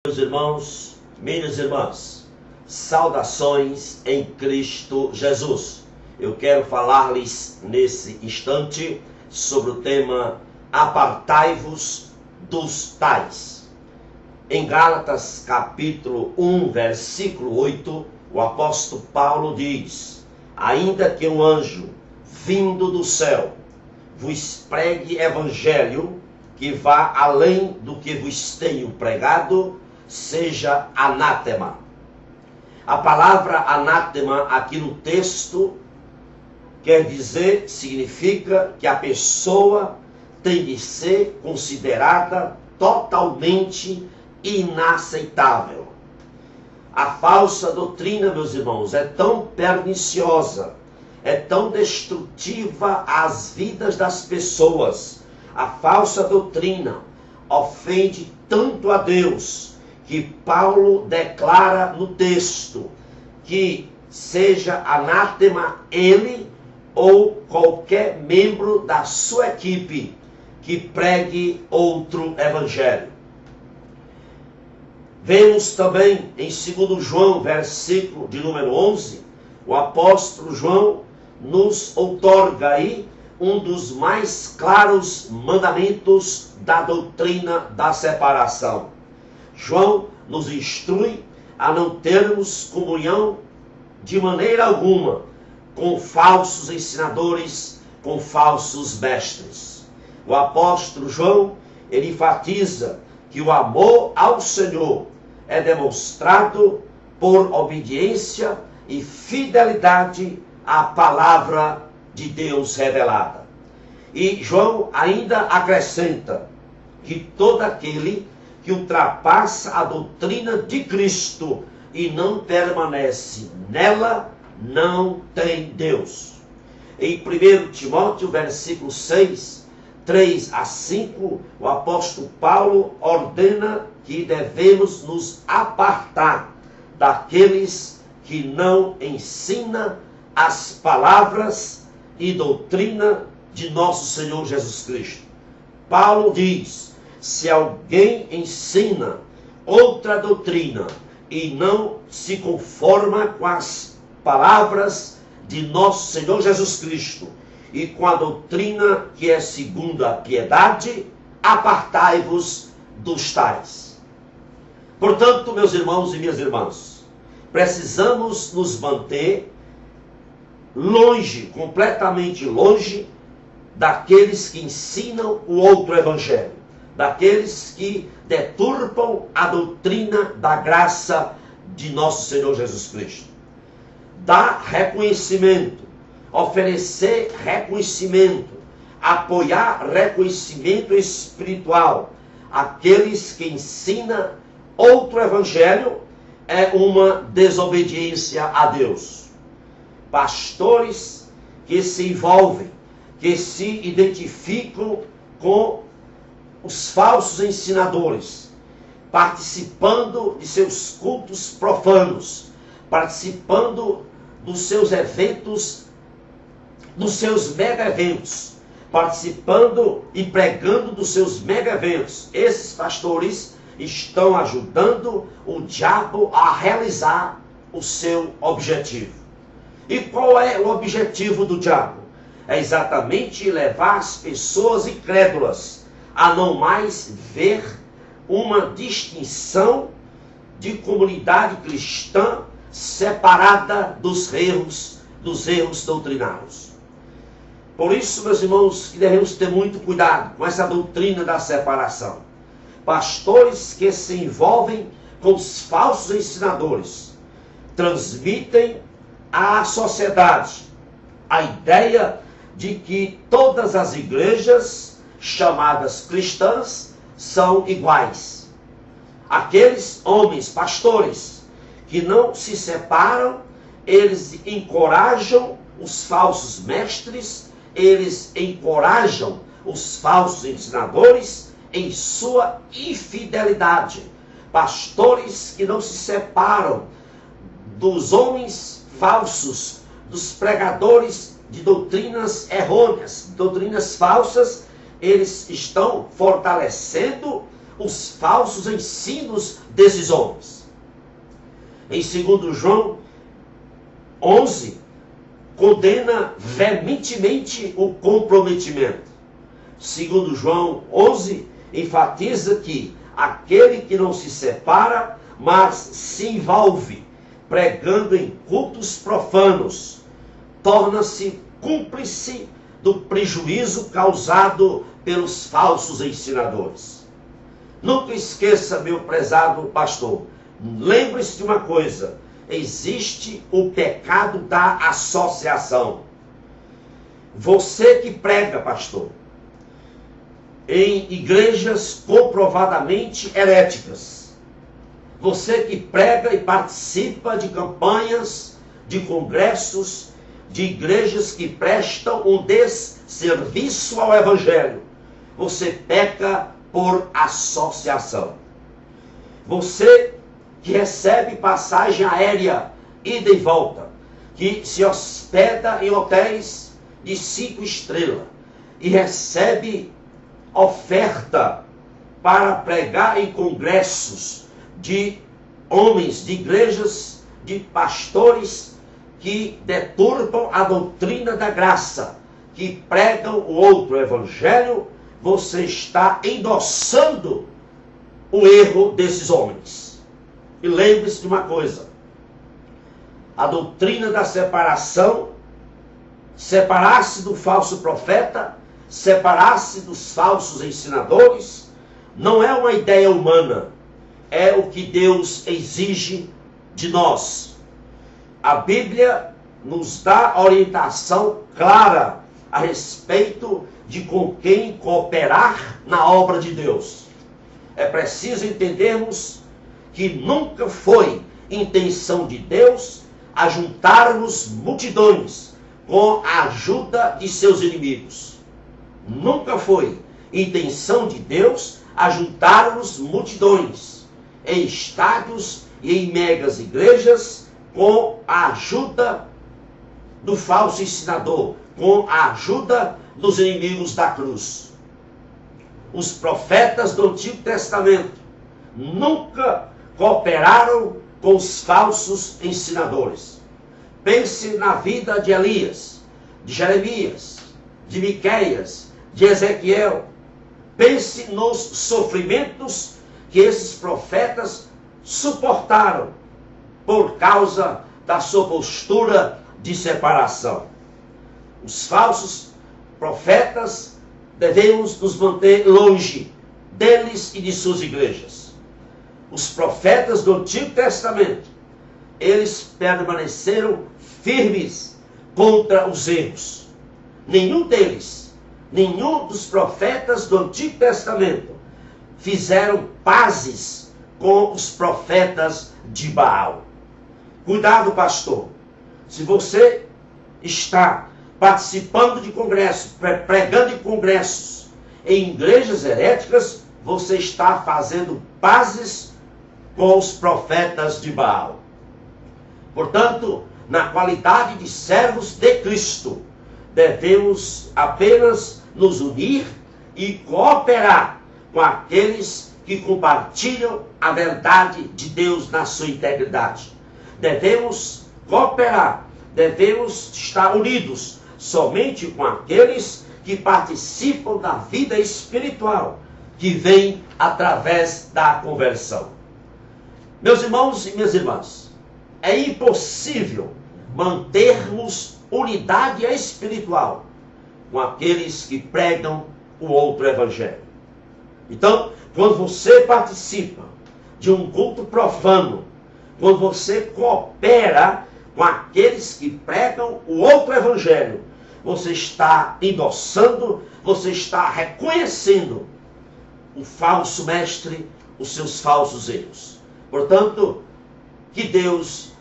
Meus irmãos, minhas irmãs, saudações em Cristo Jesus. Eu quero falar-lhes nesse instante sobre o tema Apartai-vos dos tais. Em Gálatas capítulo 1, versículo 8, o apóstolo Paulo diz: ainda que um anjo vindo do céu vos pregue evangelho que vá além do que vos tenho pregado, seja anátema. A palavra anátema aqui no texto significa que a pessoa tem de ser considerada totalmente inaceitável. A falsa doutrina, meus irmãos, é tão perniciosa, é tão destrutiva às vidas das pessoas. A falsa doutrina ofende tanto a Deus que Paulo declara no texto que seja anátema ele ou qualquer membro da sua equipe que pregue outro evangelho. Vemos também em 2 João, versículo de número 11, o apóstolo João nos outorga aí um dos mais claros mandamentos da doutrina da separação. João nos instrui a não termos comunhão de maneira alguma com falsos ensinadores, com falsos mestres. O apóstolo João, ele enfatiza que o amor ao Senhor é demonstrado por obediência e fidelidade à palavra de Deus revelada. E João ainda acrescenta que todo aquele que ultrapassa a doutrina de Cristo e não permanece nela, não tem Deus. Em 1 Timóteo, versículo 6, 3 a 5, o apóstolo Paulo ordena que devemos nos apartar daqueles que não ensinam as palavras e doutrina de nosso Senhor Jesus Cristo. Paulo diz: se alguém ensina outra doutrina e não se conforma com as palavras de nosso Senhor Jesus Cristo e com a doutrina que é segundo a piedade, apartai-vos dos tais. Portanto, meus irmãos e minhas irmãs, precisamos nos manter longe, completamente longe, daqueles que ensinam o outro evangelho, daqueles que deturpam a doutrina da graça de nosso Senhor Jesus Cristo. Dar reconhecimento, oferecer reconhecimento, apoiar reconhecimento espiritual àqueles que ensinam outro evangelho é uma desobediência a Deus. Pastores que se envolvem, que se identificam com os falsos ensinadores, participando de seus cultos profanos, participando dos seus eventos, dos seus mega eventos, participando e pregando dos seus mega eventos. Esses pastores estão ajudando o diabo a realizar o seu objetivo. E qual é o objetivo do diabo? É exatamente levar as pessoas incrédulas a não mais ver uma distinção de comunidade cristã separada dos erros doutrinários. Por isso, meus irmãos, que devemos ter muito cuidado com essa doutrina da separação. Pastores que se envolvem com os falsos ensinadores transmitem à sociedade a ideia de que todas as igrejas chamadas cristãs são iguais. Aqueles homens, pastores, que não se separam, eles encorajam os falsos mestres, eles encorajam os falsos ensinadores em sua infidelidade. Pastores que não se separam dos homens falsos, dos pregadores de doutrinas errôneas, doutrinas falsas, eles estão fortalecendo os falsos ensinos desses homens. Em 2 João 11, condena veementemente o comprometimento. 2 João 11 enfatiza que aquele que não se separa, mas se envolve pregando em cultos profanos, torna-se cúmplice do prejuízo causado pelos falsos ensinadores. Nunca esqueça, meu prezado pastor, lembre-se de uma coisa: existe o pecado da associação. Você que prega, pastor, em igrejas comprovadamente heréticas, você que prega e participa de campanhas, de congressos, de igrejas que prestam um desserviço ao Evangelho, você peca por associação. Você que recebe passagem aérea, ida e volta, que se hospeda em hotéis de 5 estrelas e recebe oferta para pregar em congressos de homens, de igrejas, de pastores que deturpam a doutrina da graça, que pregam o outro evangelho, você está endossando o erro desses homens. E lembre-se de uma coisa: a doutrina da separação, separar-se do falso profeta, separar-se dos falsos ensinadores, não é uma ideia humana, é o que Deus exige de nós. A Bíblia nos dá orientação clara a respeito de com quem cooperar na obra de Deus. É preciso entendermos que nunca foi intenção de Deus ajuntarmos multidões com a ajuda de seus inimigos. Nunca foi intenção de Deus ajuntarmos multidões em estádios e em megas igrejas com a ajuda do falso ensinador, com a ajuda dos inimigos da cruz. Os profetas do Antigo Testamento nunca cooperaram com os falsos ensinadores. Pense na vida de Elias, de Jeremias, de Miqueias, de Ezequiel. Pense nos sofrimentos que esses profetas suportaram por causa da sua postura de separação. Os falsos profetas, devemos nos manter longe deles e de suas igrejas. Os profetas do Antigo Testamento, eles permaneceram firmes contra os erros. Nenhum deles, nenhum dos profetas do Antigo Testamento fizeram pazes com os profetas de Baal. Cuidado, pastor. Se você está participando de congressos, pregando em congressos, em igrejas heréticas, você está fazendo pazes com os profetas de Baal. Portanto, na qualidade de servos de Cristo, devemos apenas nos unir e cooperar com aqueles que compartilham a verdade de Deus na sua integridade. Devemos cooperar, devemos estar unidos somente com aqueles que participam da vida espiritual, que vem através da conversão. Meus irmãos e minhas irmãs, é impossível mantermos unidade espiritual com aqueles que pregam o outro evangelho. Então, quando você participa de um culto profano, quando você coopera com aqueles que pregam o outro evangelho, você está endossando, você está reconhecendo o falso mestre, os seus falsos erros. Portanto, que Deus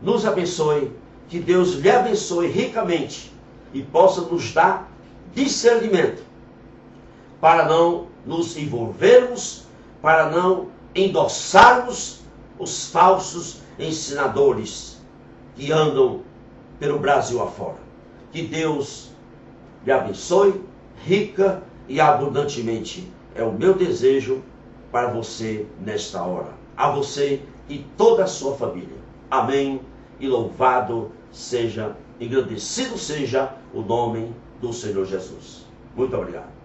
nos abençoe, que Deus lhe abençoe ricamente e possa nos dar discernimento para não nos envolvermos, para não endossarmos os falsos ensinadores que andam pelo Brasil afora. Que Deus lhe abençoe rica e abundantemente. É o meu desejo para você nesta hora. A você e toda a sua família. Amém. E louvado seja, engrandecido seja o nome do Senhor Jesus. Muito obrigado.